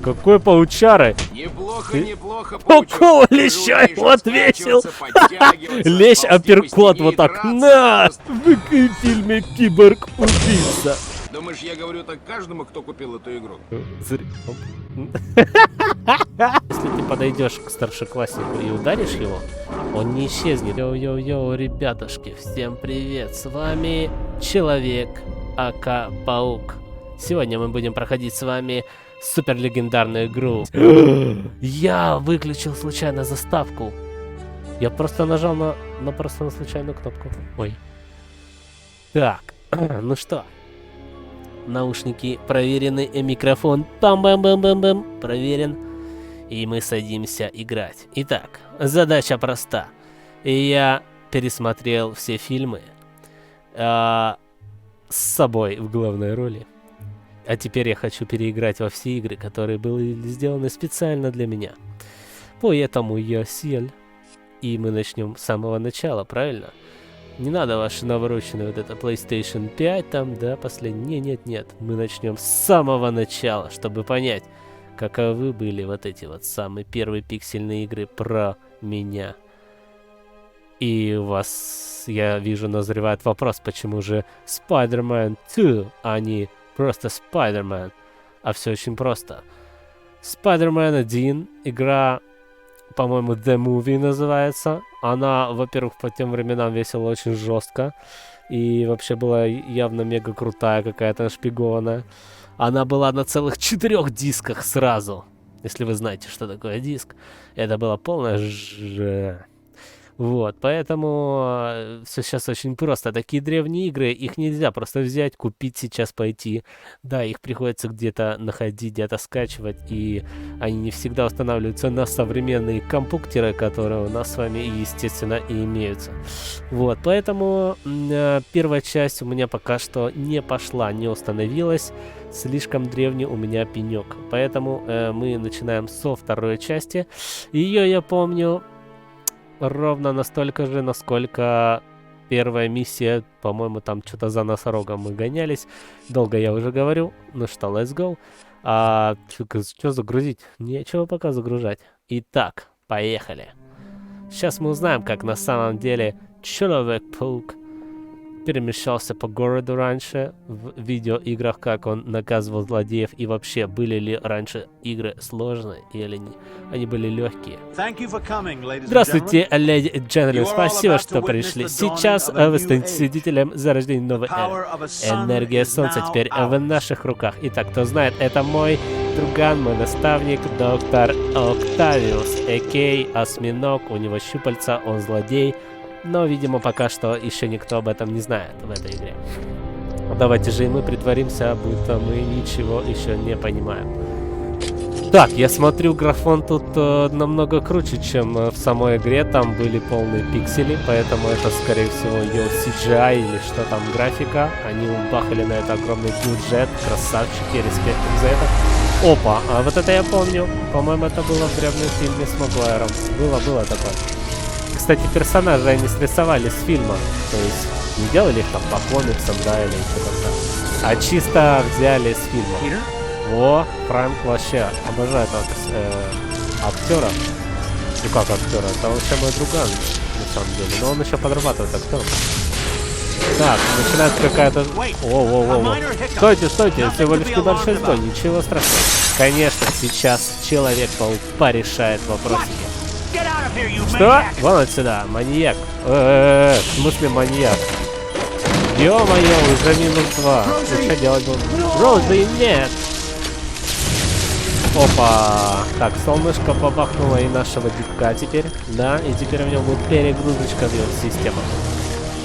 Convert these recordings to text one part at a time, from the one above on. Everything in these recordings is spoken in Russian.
Какой паучары! Неплохо, неплохо. Какого леща его отвесил? Лещ апперкот вот так. На! В фильме Киборг-убийца. Думаешь, я говорю так каждому, кто купил эту игру? Если ты подойдешь к старшекласснику и ударишь его, он не исчезнет. Йоу-йоу-йоу, ребятушки, всем привет! С вами Человек АК Паук. Сегодня мы будем проходить с вами супер легендарную игру. Я выключил случайно заставку. Я просто нажал на случайную кнопку. Ой. Так, ну что? Наушники проверены, и микрофон пам-бам-бам-бам-бам проверен. И мы садимся играть. Итак, задача проста. Я пересмотрел все фильмы с собой в главной роли. А теперь я хочу переиграть во все игры, которые были сделаны специально для меня. Поэтому я сел. И мы начнем с самого начала, правильно? Не надо ваши навороченные вот это PlayStation 5 там, да, последний. Нет. Мы начнем с самого начала, чтобы понять, каковы были вот эти вот самые первые пиксельные игры про меня. И у вас, я вижу, назревает вопрос, почему же Spider-Man 2, а не просто Spider-Man. А все очень просто. Spider-Man 1, игра, по-моему, The Movie называется. Она, во-первых, по тем временам весила очень жестко. И вообще была явно мега крутая, какая-то нашпигованная. Она была на целых 4 дисках сразу. Если вы знаете, что такое диск. Это была полная Вот, поэтому все сейчас очень просто. Такие древние игры, их нельзя просто взять, купить сейчас, пойти. Да, их приходится где-то находить, где-то скачивать, и они не всегда устанавливаются на современные компьютеры, которые у нас с вами, естественно, и имеются. Вот, поэтому первая часть у меня пока что не пошла, не установилась. Слишком древний у меня пенек. Поэтому мы начинаем со второй части. Ее я помню ровно настолько же, насколько первая миссия, по-моему, там что-то за носорогом мы гонялись. Долго я уже говорю. Ну что, let's go. Что загрузить? Нечего пока загружать. Итак, поехали. Сейчас мы узнаем, как на самом деле Человек-паук перемещался по городу раньше в видеоиграх, как он наказывал злодеев, и вообще были ли раньше игры сложные или не. Они были легкие. Здравствуйте, леди и джентльмены, спасибо, что пришли. Сейчас вы станете свидетелем зарождения новой эры. Энергия солнца теперь в наших руках. Итак, кто знает, это мой друган, мой наставник, доктор Октавиус, а.к.а. Осьминог, у него щупальца, он злодей. Но, видимо, пока что еще никто об этом не знает в этой игре. Давайте же и мы притворимся, будто мы ничего еще не понимаем. Так, я смотрю, графон тут намного круче, чем в самой игре. Там были полные пиксели, поэтому это, скорее всего, ее CGI или что там, графика. Они убахали на это огромный бюджет. Красавчики, респект им за это. Опа, а вот это я помню. По-моему, это было в древнем фильме с Магуайром. Было такое. Кстати, персонажи они срисовали с фильма, то есть не делали их там по комиксам, да, или что-то там, а чисто взяли с фильма. О, Франк вообще обожает актера. Ну как актера, это вообще мой друган, на самом деле, но он еще подрабатывает актером. Так, начинается какая-то... О. Стойте, всего лишь небольшой сбой, ничего страшного. Конечно, сейчас Человек-паук порешает вопросики. Что? Вон отсюда, маньяк. В смысле маньяк? Ё-моё, уже минус 2. Ну что делать будем? Роузи, нет! Опа! Так, солнышко побахнуло и нашего дикка теперь. Да, и теперь у него будет перегрузочка в его систему.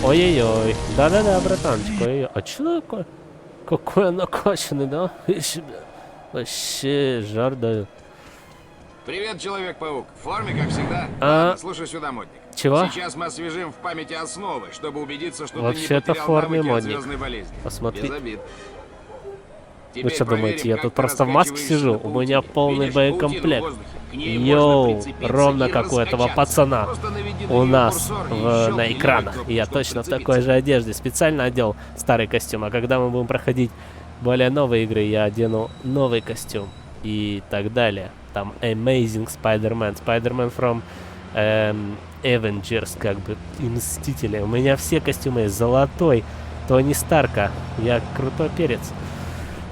Ой-ой-ой. Да-да-да, братанчик. Ой-ой. А что такое? Какой он накачанный, да? Вообще, жар даю. Привет, Человек-паук. В форме, как всегда. Ладно, слушай сюда, модник. Чего? Сейчас мы освежим в памяти основы, чтобы убедиться, что вообще-то ты не в форме, потерял навыки модник. от звездной болезни. Посмотри. Без обид. Вы что думаете, я тут просто в маске сижу? У меня полный боекомплект. Йоу, ровно как у этого пацана у нас на экранах. Я точно в такой же одежде. Специально одел старый костюм. А когда мы будем проходить более новые игры, я одену новый костюм. и так далее. Там Amazing Spider-Man, Spider-Man from Avengers, как бы, и Мстители. У меня все костюмы есть. Золотой, Тони Старка. Я крутой перец.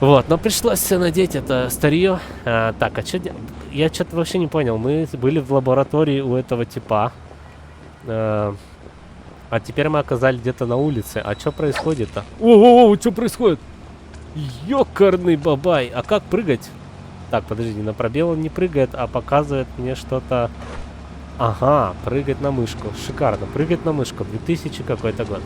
Вот, но пришлось все надеть это старье. Так, а что делать? Я что-то вообще не понял. Мы были в лаборатории у этого типа. А теперь мы оказались где-то на улице. А что происходит-то? О, что происходит? Ёкарный бабай. А как прыгать? Так, подожди, на пробел он не прыгает, а показывает мне что-то... Ага, прыгать на мышку. Шикарно. Прыгать на мышку. 2000 какой-то год.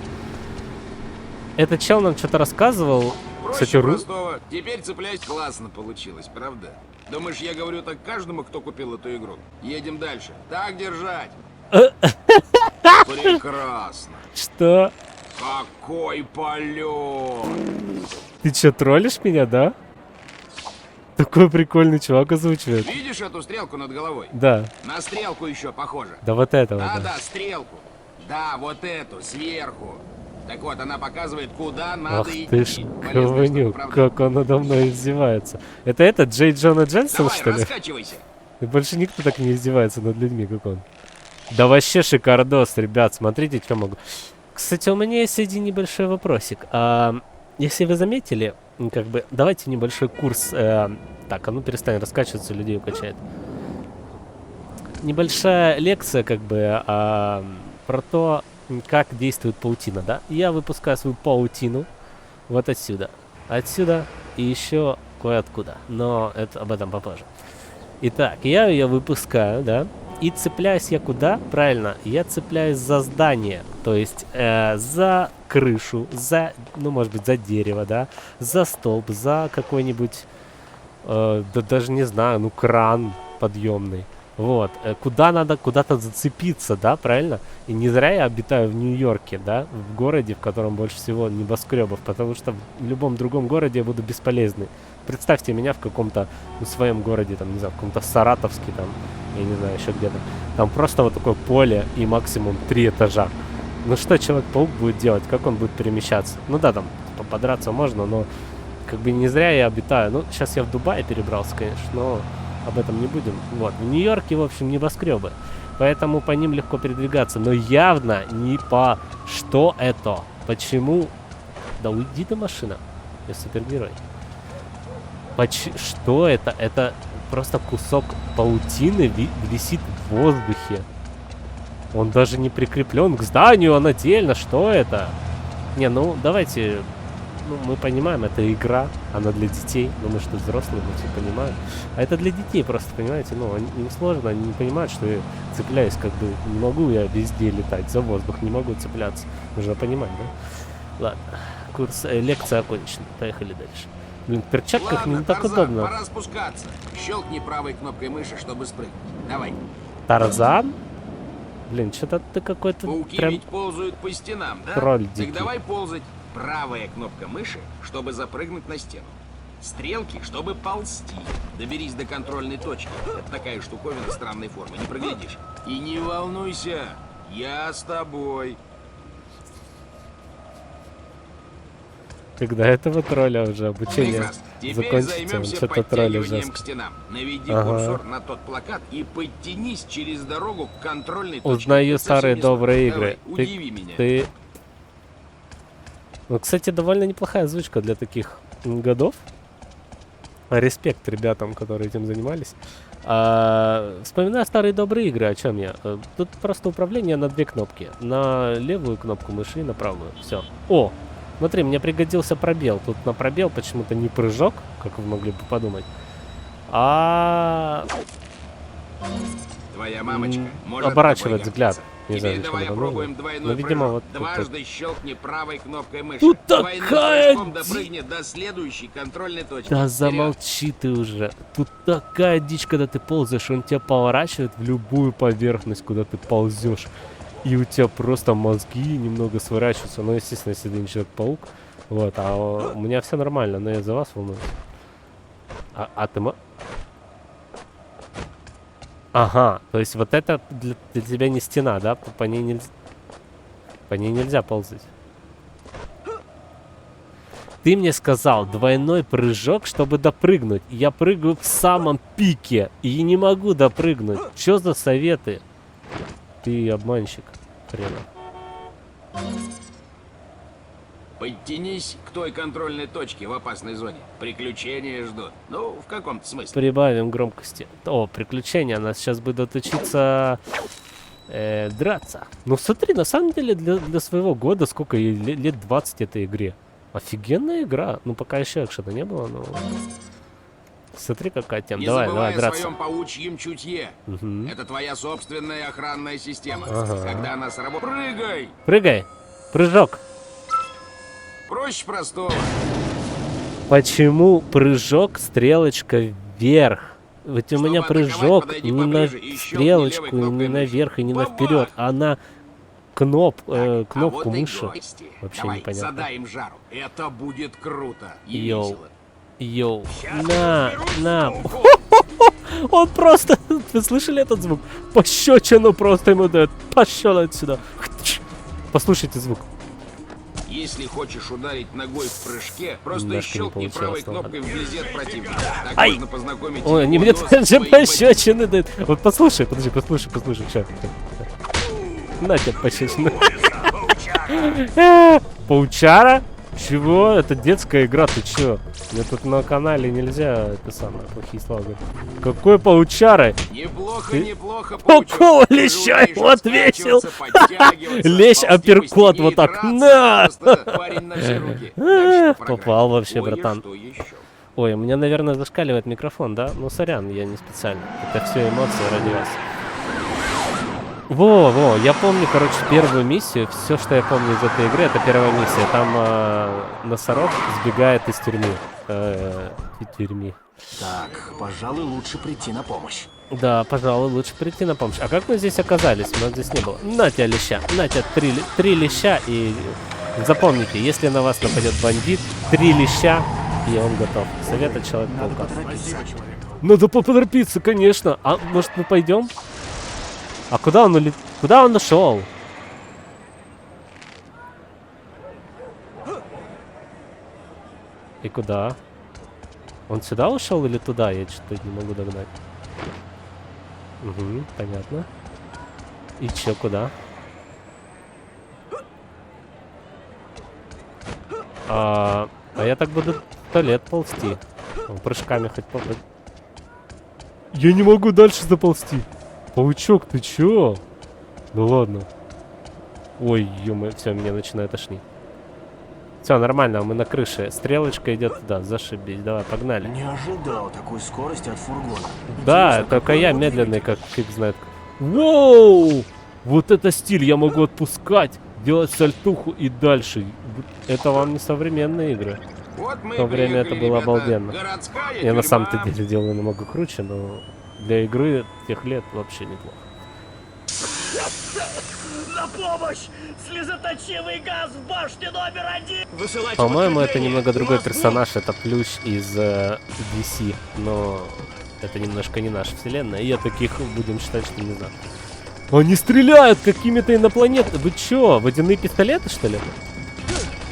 Этот чел нам что-то рассказывал. Кстати, Проще простого. Теперь цепляйся, классно получилось, правда? Думаешь, я говорю так каждому, кто купил эту игру? Едем дальше. Так держать. Прекрасно. Что? Какой полет! Ты что, троллишь меня, да? Такой прикольный чувак озвучивает. Видишь эту стрелку над головой? Да. На стрелку еще похоже. Да вот этого, да. Да, стрелку. Да, вот эту, сверху. Так вот, она показывает, куда надо Ах идти. ты ж, Полезная говнюк, штука, правда? как он надо мной издевается. Это этот Джей Джона Дженсон, Давай, что ли? раскачивайся. И больше никто так не издевается над людьми, как он. Да вообще шикардос, ребят, смотрите, что могу. Кстати, у меня есть один небольшой вопросик. Если вы заметили, как бы, давайте небольшой курс. Так, а ну перестань раскачиваться, людей укачает. Небольшая лекция, как бы, про то, как действует паутина, да? Я выпускаю свою паутину вот отсюда. Отсюда и еще кое-откуда. Но это об этом попозже. Итак, я ее выпускаю, да? И цепляюсь я куда? Правильно, я цепляюсь за здание. То есть за крышу, за, ну, может быть, за дерево, да? За столб, за какой-нибудь, да даже не знаю, ну, кран подъемный. Вот, куда надо куда-то зацепиться, да, правильно? И не зря я обитаю в Нью-Йорке, да, в городе, в котором больше всего небоскребов, потому что в любом другом городе я буду бесполезный. Представьте меня в каком-то, ну, своем городе, там, не знаю, в каком-то Саратовске, там, я не знаю, еще где-то. Там просто вот такое поле и максимум 3 этажа. Ну что Человек-паук будет делать? Как он будет перемещаться? Ну да, там, типа, подраться можно, но как бы не зря я обитаю. Ну, сейчас я в Дубае перебрался, конечно, но... Об этом не будем. Вот. В Нью-Йорке, в общем, небоскребы. Поэтому по ним легко передвигаться. Но явно не по... Что это? Почему? Да уйди ты, машина. Я супергерой. Что это? Это просто кусок паутины висит в воздухе. Он даже не прикреплен к зданию, он отдельно. Что это? Не, ну давайте... Ну, мы понимаем, это игра, она для детей, но мы что, взрослые, мы все понимаем. А это для детей просто, понимаете, ну, им сложно, они не понимают, что я цепляюсь, как бы, не могу я везде летать, за воздух не могу цепляться. Нужно понимать, да? Ладно, лекция окончена, поехали дальше. Блин, в перчатках Ладно, не так Тарзан, удобно. Пора спускаться. Щелкни правой кнопкой мыши, чтобы спрыгнуть. Давай. Тарзан? Блин, что-то ты какой-то Пауки прям ведь ползают по стенам, да? тролль Так дикий. давай ползать. Правая кнопка мыши, чтобы запрыгнуть на стену. Стрелки, чтобы ползти. Доберись до контрольной точки. Это такая штуковина странной формы, не проглядишь. И не волнуйся, я с тобой. Когда этого тролля уже обучение Прекрасно. Теперь закончится, он займемся что-то тролля подтягиванием жестко. к стенам. Наведи Ага. курсор на тот плакат и подтянись через дорогу к контрольной точке. Узнаю Это совсем старые не сложно. добрые Давай, игры. удиви меня. Ты... Ну, кстати, довольно неплохая озвучка для таких годов. Респект ребятам, которые этим занимались. Вспоминаю старые добрые игры, о чем я. Тут просто управление на 2 кнопки. На левую кнопку мыши и на правую. Все. О! Смотри, мне пригодился пробел. Тут на пробел почему-то не прыжок, как вы могли бы подумать. Твоя мамочка может оборачивает тобой взгляд. гордиться. Не знаю, Теперь зачем давай это опробуем нужно. двойной Ну, видимо, прыжок. вот тут Дважды щелкни правой кнопкой мыши. Тут Двойным такая прыжком допрыгни до следующей контрольной точки. Да Вперед. замолчи ты уже. Тут такая дичь, когда ты ползаешь, он тебя поворачивает в любую поверхность, куда ты ползешь. И у тебя просто мозги немного сворачиваются. Ну, естественно, если ты не Человек-паук. Вот, а у меня все нормально, но я за вас волнуюсь. А ты... Ага, то есть вот это для тебя не стена, да? По ней нельзя ползать. Ты мне сказал двойной прыжок, чтобы допрыгнуть. Я прыгаю в самом пике и не могу допрыгнуть. Что за советы? Ты обманщик. Хрена. Подтянись к той контрольной точке в опасной зоне. Приключения ждут. Ну, в каком-то смысле. Прибавим громкости. О, приключения. Нас сейчас будут учиться драться. Ну смотри, на самом деле для своего года сколько ей лет 20 этой игре. Офигенная игра. Ну пока еще экшена не было, но... Смотри, какая тема. Не Давай, забывай давай, о драться. своем паучьем чутье. Мгм. Это твоя собственная охранная система. Ага. Когда она сработает... Прыгай! Прыгай. Прыжок. Проще простого. Почему прыжок стрелочка вверх? Ведь у Чтобы меня атаковать, прыжок подойди не на поближе и щелкни стрелочку, левой и кнопкой не мыши. наверх, и не на Бабах! вперед, а на кнопку А вот мыши. и гости. Вообще Давай, непонятно. задай им жару. Это будет круто и Йоу. весело. Йоу. На. Он просто... Вы слышали этот звук? Пощечину просто ему дает. Пошел отсюда. Послушайте звук. Если хочешь ударить ногой в прыжке, просто Немножко не щелкни получилось, правой ну кнопкой вблизи от противника. Так Ай! можно познакомить Ой, они его мне нос с даже твоим ботинком. пощечины дают. Вот послушай, подожди, послушай. Сейчас. На тебе пощечину. Паучара? Чего? Это детская игра, ты чё? Мне тут на канале нельзя это самое, плохие слова говорить. Какой паучара? Неплохо, Ты- неплохо, Какого паучок. Ты леща умеешь ему отвесил? раскачиваться, подтягиваться, Лещ ползти по апперкот стене вот и так. драться. На! Просто парень на все руки. Дальше по программе. Попал вообще, Кое-что братан. еще. Ой, у меня, наверное, зашкаливает микрофон, да? Ну, сорян, я не специально. Это все эмоции ради вас. Во, я помню, короче, первую миссию. Все, что я помню из этой игры, это первая миссия. Там носорог сбегает из тюрьмы. Тюрьмы. Так, пожалуй, лучше прийти на помощь. Да, пожалуй, лучше прийти на помощь. А как мы здесь оказались? Нас здесь не было. На тебя леща. На тебя три леща. И запомните, если на вас нападет бандит, 3 леща, и он готов. Совет от Человека-паука. Надо поторопиться, конечно. А может мы пойдем? А куда он Куда он ушел? И куда? Он сюда ушел или туда? Я что-то не могу догнать. Угу, понятно. И чё, куда? А я так буду в туалет ползти. Прыжками хоть попробуй. Я не могу дальше заползти. Паучок, ты чё? Ну ладно. Ой, ё-моё, все, меня начинает тошнить. Все, нормально, мы на крыше. Стрелочка идет туда, зашибись. Давай, погнали. Не ожидал такой скорости от фургона. Да, Интересно, только какой я вот медленный, двигатель? как фиг знает. Воу! Вот это стиль, я могу отпускать, делать сальтуху и дальше. Это вам не современные игры. Вот мы В то время это приехали, было ребята. обалденно. Городская Я на тюрьма. самом-то деле делаю намного круче, но для игры тех лет вообще неплохо. На помощь! Слезоточивый газ в башне номер 1! По-моему, это немного другой персонаж, это Плющ из DC, но это немножко не наша вселенная, и я таких будем считать, что не знаю. Они стреляют какими-то инопланетами. Вы чё, водяные пистолеты, что ли?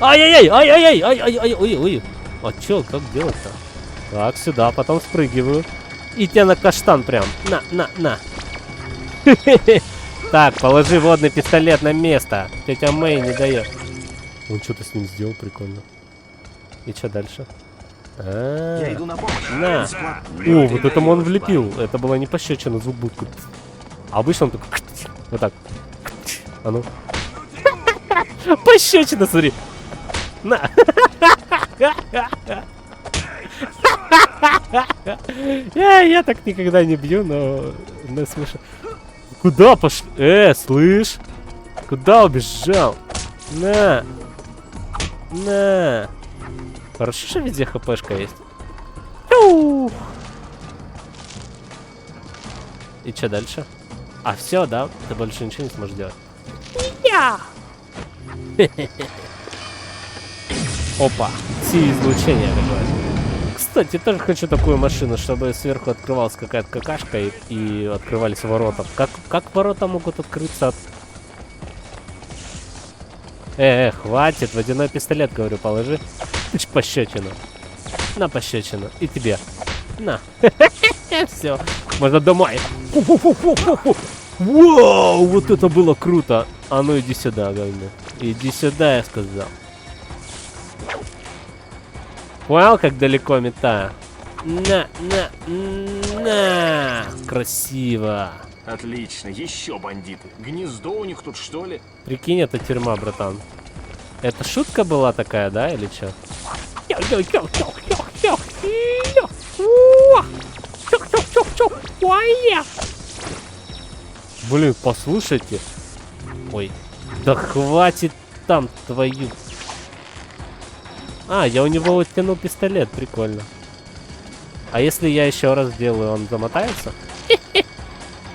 Ай-яй-яй, ай-яй-яй, ай-яй-яй, ой-ой. А чё, как делать-то? Так, сюда, потом спрыгиваю. И тебя на каштан прям. На. Так, положи водный пистолет на место. Тетя Мэй не дает. Он что-то с ним сделал, прикольно. И что дальше? Я иду на помощь. На. Бесплатно. О, вот этому он влепил. Это была не пощечина, звук был. А обычно он такой... Вот так. А ну. Пощечина, смотри. На. Я так никогда не бью, но смешно. Куда пошел? Слышь? Куда убежал? На. Хорошо, что везде хпшка есть. Фу. И что дальше? А все, да? Ты больше ничего не сможешь делать. Опа, излучение какое-то. Кстати, тоже хочу такую машину, чтобы сверху открывалась какая-то какашка и открывались ворота. Как ворота могут открыться от... Хватит, водяной пистолет, говорю, положи. Тыч, пощечину. На пощечину. И тебе. На. Все. Можно домой. Фу-фу-фу-фу-фу. Вау, вот это было круто. А ну иди сюда, говно. Иди сюда, я сказал. Понял, как далеко метаю? На. Красиво. Отлично, еще бандиты. Гнездо у них тут, что ли? Прикинь, это тюрьма, братан. Это шутка была такая, да, или что? Блин, послушайте. Ой, да хватит там твою. А, я у него оттянул пистолет, прикольно. А если я еще раз сделаю, он замотается?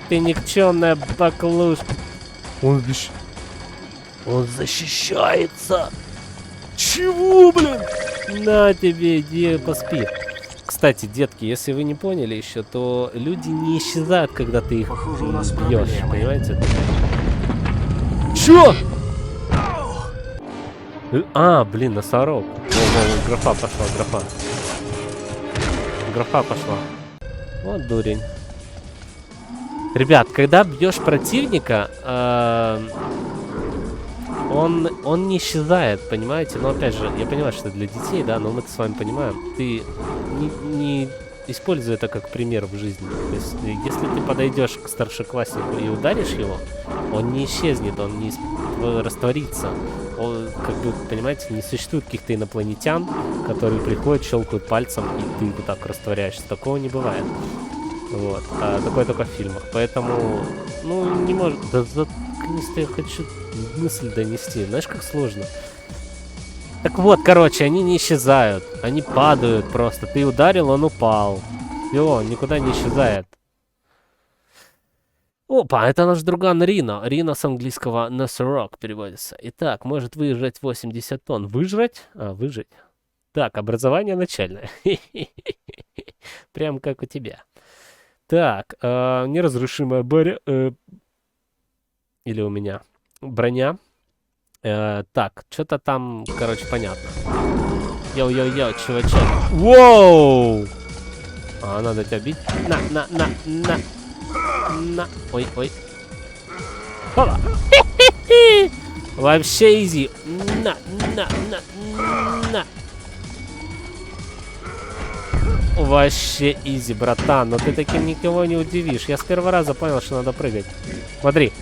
Ты никчемная баклушка. Он защищается. Чего, блин? На тебе, иди поспи. Кстати, детки, если вы не поняли еще, то люди не исчезают, когда ты их Похоже, у нас бьешь, проблемы. понимаете? Чё? А, блин, носорог. Во, графа пошла, графа. Графа пошла. Вот дурень. Ребят, когда бьешь противника, он не исчезает, понимаете? Но опять же, я понимаю, что для детей, да, но мы-то с вами понимаем. Ты не используй это как пример в жизни. То есть, если ты подойдешь к старшекласснику и ударишь его, он не исчезнет, он не растворится. Он, как бы, понимаете, не существует каких-то инопланетян, которые приходят, щелкают пальцем, и ты вот так растворяешься. Такого не бывает. Вот. А такое только в фильмах. Поэтому, ну, не может... Да заткнись, я хочу мысль донести. Знаешь, как сложно? Так вот, короче, они не исчезают. Они падают просто. Ты ударил, он упал. Все, он никуда не исчезает. Опа, это наш друган Рино. Рино с английского носорог переводится. Итак, может выезжать 80 тонн. Выжрать? А, выжить. Так, образование начальное. Прям как у тебя. Так, неразрушимая или у меня броня. Так, что-то там, короче, понятно. Йоу-йоу-йоу, чувачок. Воу! А, надо тебя бить. На. Ой. Опа. Вообще изи. На. Вообще изи, братан. Но ты таким никого не удивишь. Я с первого раза понял, что надо прыгать. Смотри.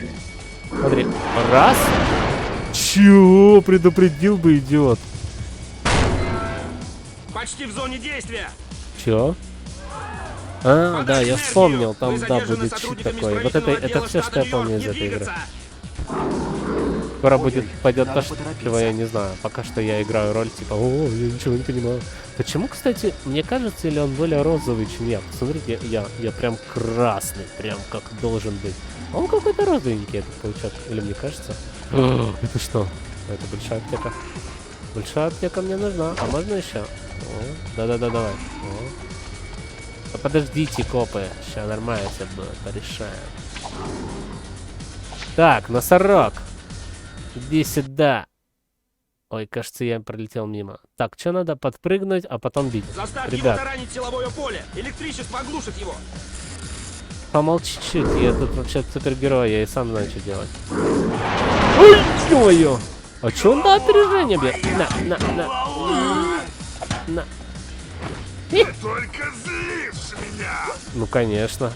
Раз. Чего? Предупредил бы, идиот. Почти в зоне действия. Чё? А, да, я вспомнил. Там, да, будет щит такой. Вот это все, что я помню из этой игры. Скоро пойдет то, чего я не знаю. Пока что я играю роль типа, о, я ничего не понимаю. Почему, кстати, мне кажется, или он более розовый, чем я? Посмотрите, я прям красный, прям как должен быть. Он какой-то розовенький, этот паучок. Или мне кажется? Это что? Это большая аптека. Большая аптека мне нужна. А можно еще? Да, давай. Да подождите, копы. Сейчас нормально все будет, порешаем. Так, носорог. Иди сюда. Ой, кажется, я пролетел мимо. Так, что надо? Подпрыгнуть, а потом бить. Заставьте Ребят, его таранить силовое поле. Электричество оглушит его. помолчи чуть. Я тут вообще супергерой, я и сам знаю, что делать. Ой, ё-моё! А чё он на опережение бьет? На. Ты только злишь меня! Ну, конечно.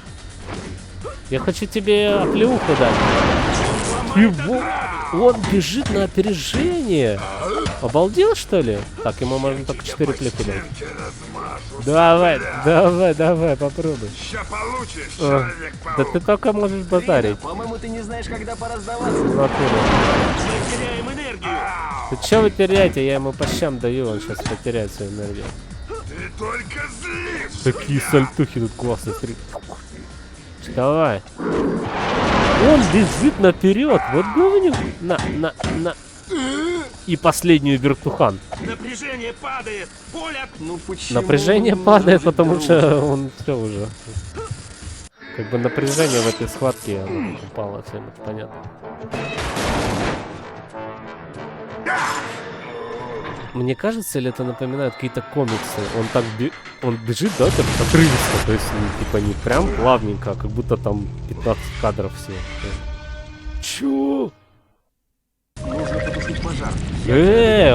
Я хочу тебе оплеуху дать. Его... Он бежит на опережение. Обалдел, что ли? Так, ему можно только 4 плюхи дать. Давай, попробуй. Ща получишь, Да Человек-паук! ты только можешь базарить. По-моему, ты не знаешь, когда пора сдаваться. В натуре. Мы теряем энергию. Ты чё вы теряете? Я ему по щам даю, он сейчас потеряет свою энергию. Ты только злишь! Такие сальтухи тут классные. Смотри. Давай. Он бежит наперед. Вот говнюк. На. И последнюю вертухан. Напряжение падает. Поле от... Ну почему? Напряжение он падает, может быть потому грубым? что он все уже. Как бы напряжение в этой схватке упало, всем это понятно. Мне кажется, или это напоминает какие-то комиксы? Он бежит, да, так отрывисто, то есть, ну, типа, не прям плавненько, а как будто там 15 кадров всего. Чё? Нужно потушить пожар.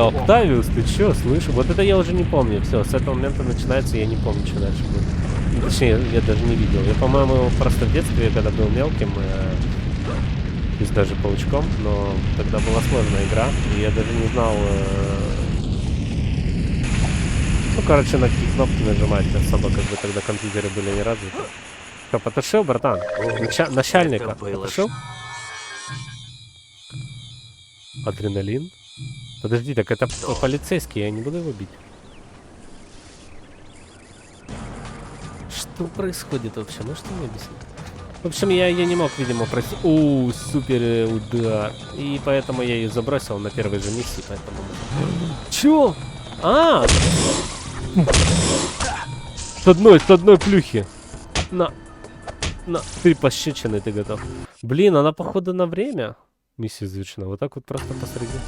Октавиус, ты чё, слышишь? Вот это я уже не помню. Все, с этого момента начинается, я не помню, что дальше будет. Ну, точнее, я даже не видел. Я, по-моему, просто в детстве, когда был мелким, то есть даже паучком, но тогда была сложная игра, и я даже не знал... Ну, короче, на какие кнопки нажимать особо, как бы тогда компьютеры были не развиты. Что, потушил, братан? Начальника. Потушил? Адреналин? Подожди, так это полицейский, я не буду его бить. Что происходит вообще? Можете мне объяснить? В общем, я не мог, видимо, пройти. О, супер удар. И поэтому я ее забросил на первой же миссии, поэтому... Чё? А! С одной плюхи. На 3 пощечины ты готов. Блин, она походу на время. Миссия завершена. Вот так вот просто посреди.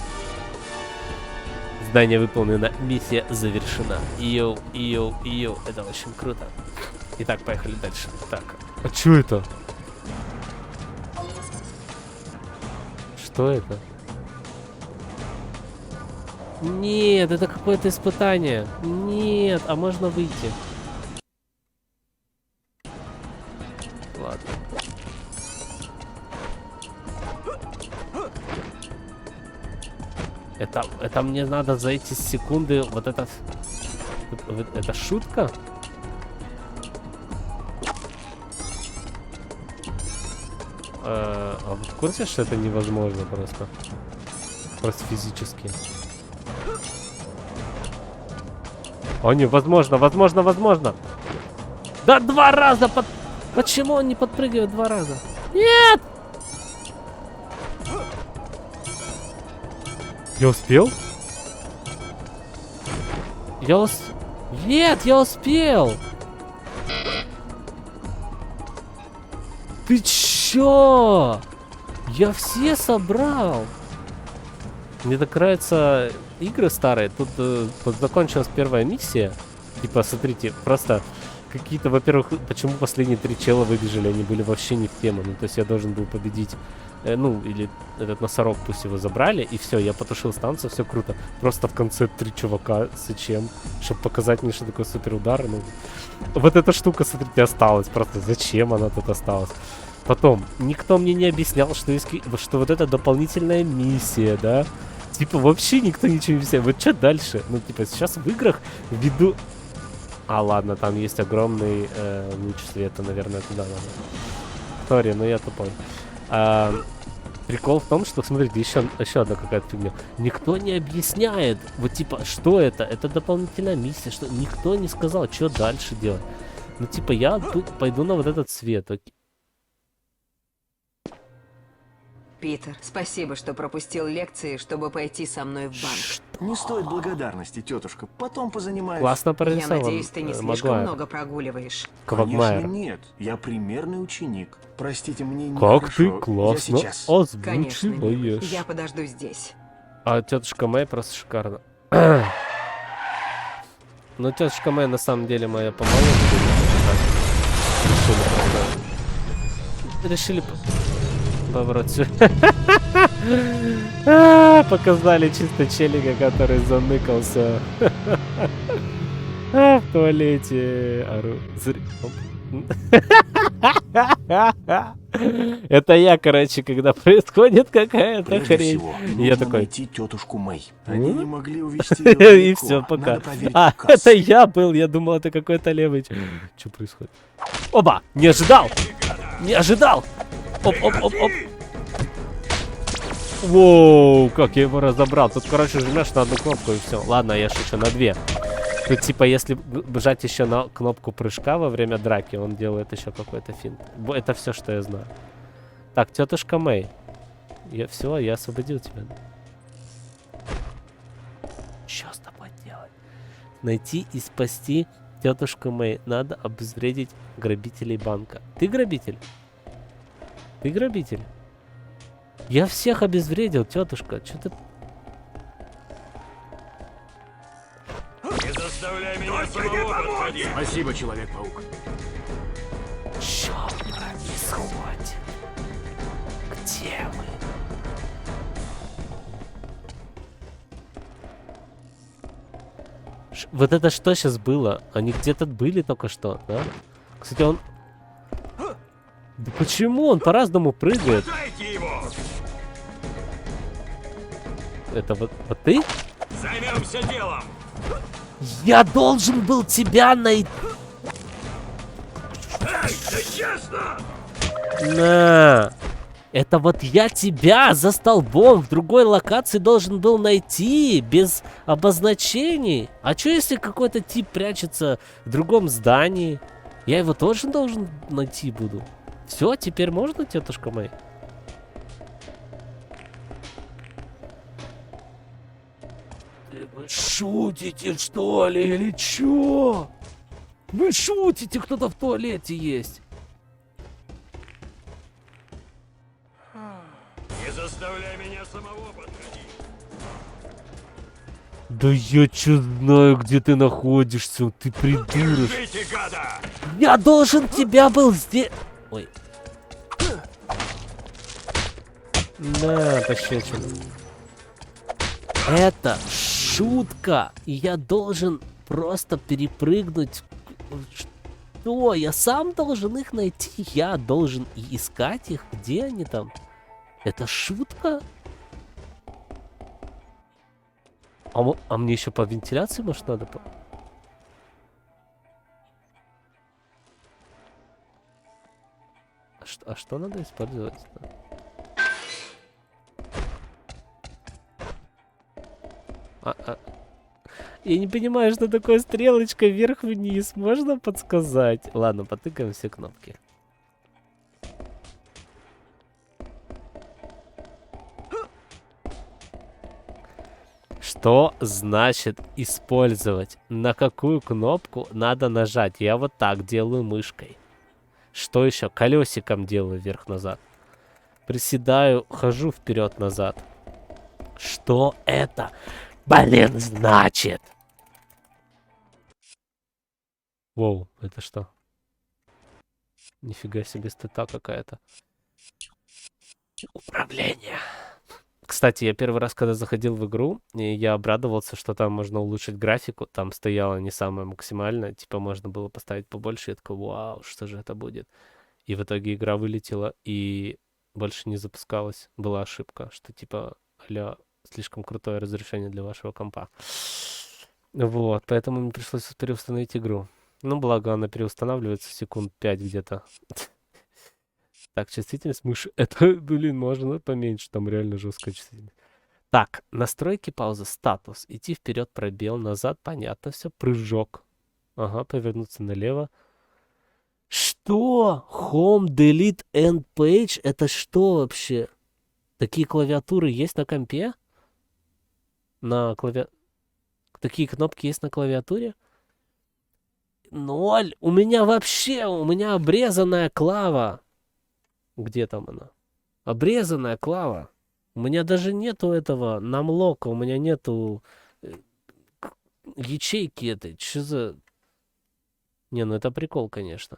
Задание выполнено. Миссия завершена. Йоу. Это очень круто. Итак, поехали дальше. Так. А чё это? Что это? Нет, это какое-то испытание. Нет, а можно выйти? Ладно. Это мне надо за эти секунды вот это... Это шутка? А вы в курсе, что это невозможно просто? Просто физически. О, не, возможно. Да, 2 раза под... Почему он не подпрыгивает 2 раза? Нет! Я успел? Нет, я успел! Ты чё? Я все собрал! Мне так нравятся игры старые. Тут вот закончилась первая миссия. Типа, смотрите, просто какие-то, во-первых, почему последние 3 чела выбежали, они были вообще не в тему. Ну, то есть я должен был победить, ну, или этот носорог, пусть его забрали, и все, я потушил станцию, все круто. Просто в конце 3 чувака, зачем? Чтобы показать мне, что такое суперудар. Ну, вот эта штука, смотрите, осталась. Просто зачем она тут осталась? Потом, никто мне не объяснял, что вот это дополнительная миссия, да? Типа, вообще никто ничего не объясняет. Вот что дальше? Ну, типа, сейчас в играх ввиду... А, ладно, там есть огромный луч света, наверное, туда надо. Сори, но я тупой. Прикол в том, что, смотрите, еще одна какая-то фигня. Никто не объясняет, вот типа, что это? Это дополнительная миссия, что никто не сказал, что дальше делать. Ну, типа, я тут пойду на вот этот свет. Питер, спасибо, что пропустил лекции, чтобы пойти со мной в банк. Не стоит благодарности, тетушка. Потом позанимаюсь. Классно Я прорисован. надеюсь, ты не слишком много прогуливаешь. Конечно, Квагмайер. нет. Я примерный ученик. Простите, мне не Как ты хорошо. классно Я сейчас. Конечно, озвучиваешь. я подожду здесь. А тетушка Мэй просто шикарно. Ну, тетушка Мэй на самом деле моя помоложе. Решили поворот. Показали чисто челика, который заныкался в туалете. Это я, короче, когда происходит какая-то Прежде хрень. всего, И я нужно такой... найти тетушку Мэй. Они не могли увезти И далеко. все, пока. Надо проверить А, кассы. это я был, я думал, это какой-то левый. Что происходит? Оба! Не ожидал! Не ожидал! Оп. Воу, как я его разобрал. Тут, короче, жмешь на одну кнопку и все. Ладно, я шучу, на 2. Тут, типа, если бежать еще на кнопку прыжка во время драки, он делает еще какой-то финт. Это все, что я знаю. Так, тетушка Мэй. Все, я освободил тебя. Что с тобой делать? Найти и спасти тетушку Мэй. Надо обезвредить грабителей банка. Ты грабитель? Ты грабитель? Я всех обезвредил, тетушка. Что ты... Спасибо, Человек-паук. Что происходит? Где мы? Вот это что сейчас было? Они где-то были только что, да? Кстати, он... Да почему он по-разному прыгает? Дайте его! Это вот ты? Займемся делом! Я должен был тебя найти. Эй, да честно! На. Это вот я тебя за столбом в другой локации должен был найти, без обозначений. А что если какой-то тип прячется в другом здании? Я его тоже должен найти буду. Все, теперь можно, тетушка моя? Вы шутите, что ли, или чё? Вы шутите, кто-то в туалете есть. Не заставляй меня самого подходить. Да я чё знаю, где ты находишься, ты придурок. Держите, гада! Я должен тебя был здесь... Ой. На, пощечину. Это шутка. И я должен просто перепрыгнуть. Что? Я сам должен их найти? Я должен и искать их? Где они там? Это шутка? А мне еще по вентиляции, может, надо? А что надо использовать-то? Я не понимаю, что такое стрелочка вверх-вниз. Можно подсказать? Ладно, потыкаем все кнопки. Что значит использовать? На какую кнопку надо нажать? Я вот так делаю мышкой. Что еще? Колесиком делаю вверх-назад. Приседаю, хожу вперед-назад. Что это, блин, значит? Воу, это что? Нифига себе, стата какая-то. Управление. Кстати, я первый раз, когда заходил в игру, я обрадовался, что там можно улучшить графику. Там стояла не самая максимальная, типа можно было поставить побольше. Я такой, вау, что же это будет? И в итоге игра вылетела и больше не запускалась. Была ошибка, что типа, аля, слишком крутое разрешение для вашего компа. Вот, поэтому мне пришлось переустановить игру. Ну, благо она переустанавливается секунд 5 где-то. Так, чувствительность мыши. Это, блин, можно поменьше, там реально жесткая чувствительность. Так, настройки, пауза, статус. Идти вперед, пробел, назад, понятно все. Прыжок. Ага, повернуться налево. Что? Home, delete, end page? Это что вообще? Такие клавиатуры есть на компе? Такие кнопки есть на клавиатуре? 0. У меня обрезанная клава. Где там она? Обрезанная клава. У меня даже нету этого намлока, у меня нету ячейки этой. Что за... Не, ну это прикол, конечно.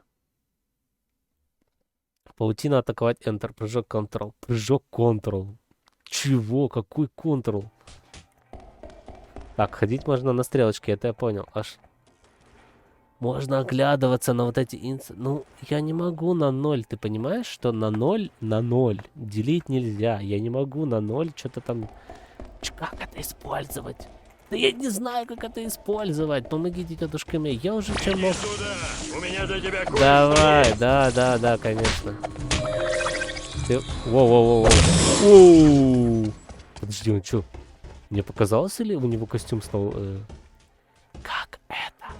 Паутина, атаковать, Enter, прыжок, Ctrl. Прыжок, Ctrl. Чего? Какой Ctrl? Так, ходить можно на стрелочке, это я понял. Аж... Можно оглядываться на вот эти Ну, я не могу на 0. Ты понимаешь, что на 0? На 0. Делить нельзя. Я не могу на 0 что-то там... Как это использовать? Да я не знаю, как это использовать. Помогите, тетушка Мэй. Я уже чем мог... У меня до тебя кое-что Давай, есть. да, конечно. Ты... Воу. Подожди, он что? Мне показалось, или у него костюм стал... Как это?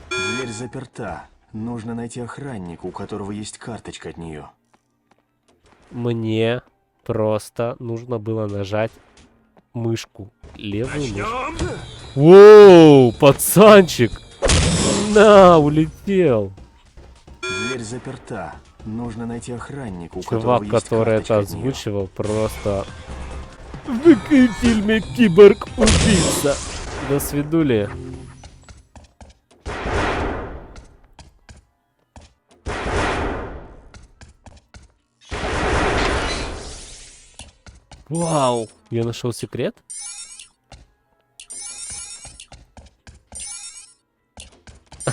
Дверь заперта. Нужно найти охранника, у которого есть карточка от нее. Мне просто нужно было нажать мышку. Левую мышку. Начнем? Воу, пацанчик! На, улетел. Дверь заперта. Нужно найти охранника, у которого Чувак, есть который это карточка от нее. озвучивал, просто... В фильме «Киборг-убийца». До свидули. Вау! Я нашел секрет?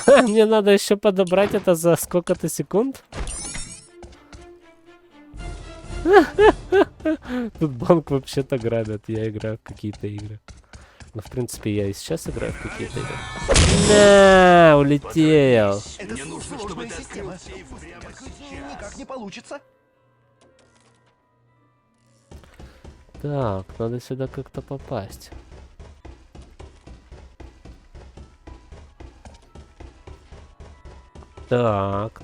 Мне надо еще подобрать это за сколько-то секунд? Тут банк вообще-то грабят. Я играю в какие-то игры. Ну, в принципе, я и сейчас играю в какие-то игры. На, улетел. Мне нужно, чтобы ты открыл система. сейф прямо сейчас. Никак не получится. Так, надо сюда как-то попасть. Так.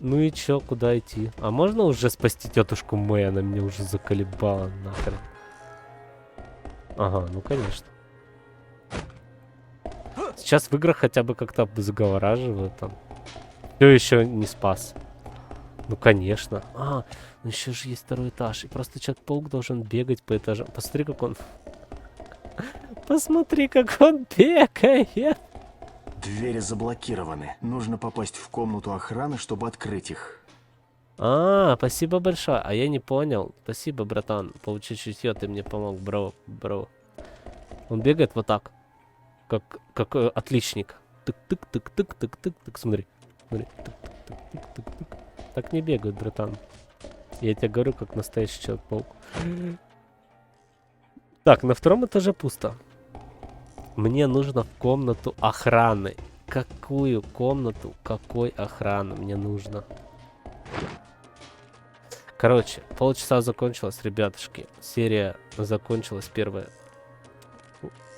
Ну и чё, куда идти? А можно уже спасти тетушку Мэй? Она меня уже заколебала нахрен. Ага, ну конечно. Сейчас в играх хотя бы как-то заговораживают там. Все еще не спас. Ну конечно. А, ну еще же есть второй этаж. И просто Человек-паук должен бегать по этажам. Посмотри, как он... Посмотри, как он бегает. Двери заблокированы. Нужно попасть в комнату охраны, чтобы открыть их. А, спасибо большое. А я не понял. Спасибо, братан. Получи чутье, ты мне помог, бро. Он бегает вот так. Как отличник. Тык-тык-тык-тык-тык-тык-тык. Смотри. Тык-тык-тык-тык-тык. Так не бегают, братан. Я тебе говорю, как настоящий Человек-паук. Так, на втором этаже пусто. Мне нужно в комнату охраны. Какую комнату? Какой охраны мне нужно? Короче, полчаса закончилось, ребятушки. Серия закончилась первая.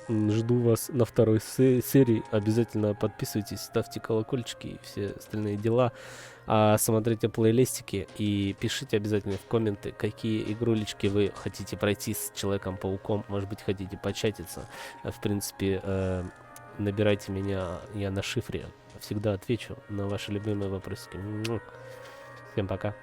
Жду вас на второй серии. Обязательно подписывайтесь, ставьте колокольчики и все остальные дела. Смотрите плейлистики и пишите обязательно в комменты, какие игрулечки вы хотите пройти с Человеком-пауком. Может быть, хотите початиться. В принципе, набирайте меня, я на шифре. Всегда отвечу на ваши любимые вопросики. Всем пока.